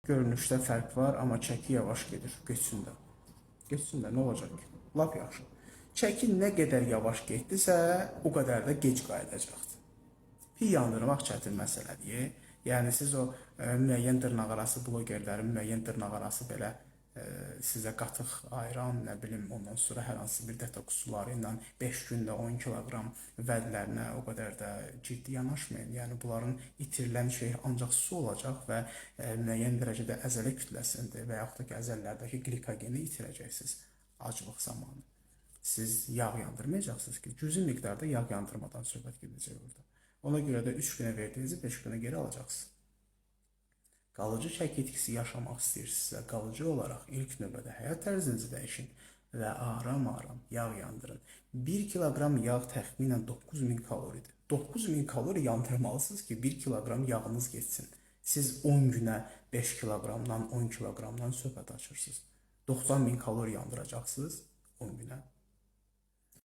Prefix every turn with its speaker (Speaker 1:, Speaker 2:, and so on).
Speaker 1: Görünüşdə fərq var, amma çəki yavaş gedir. Geçsin də. Geçsin də, nə olacaq ki? Lap yaxşı. Çəki nə qədər yavaş getdisə, o qədər də gec qayıdacaqdır. Pi yandırmaq çətin məsələdir. Yəni siz o müəyyən dırnaqarası blogerlərin müəyyən dırnaqarası belə sizə qatıq ayıran, nə bilim, ondan sonra hər hansı bir detoks suları ilə 5 gündə 10 kiloqram vədlərinə o qədər də ciddi yanaşmayın. Yəni bunların itirilən şey ancaq su olacaq və müəyyən dərəcədə əzələ kütləsində və yaxud da ki, əzələlərdəki glikogeni itirəcəksiniz aclıq zamanı. Siz yağ yandırmayacaqsınız ki, cüzi miqdarda yağ yandırmadan söhbət gedəcək orada. Ona görə də 3 günə verdiyinizi 5 günə geri alacaqsınız. Qalıcı çəki itkisi yaşamaq istəyirsinizsə, qalıcı olaraq ilk növbədə həyat tərzinizi dəyişin və aram-aram yağ yandırın. 1 kiloqram yağ təxminən 9000 kaloridir. 9000 kalori yandırmalısınız ki, 1 kiloqram yağınız getsin. Siz 10 günə 5 kiloqramdan, 10 kiloqramdan söhbət açırsınız. 90.000 kalori yandıracaqsınız 10 günə.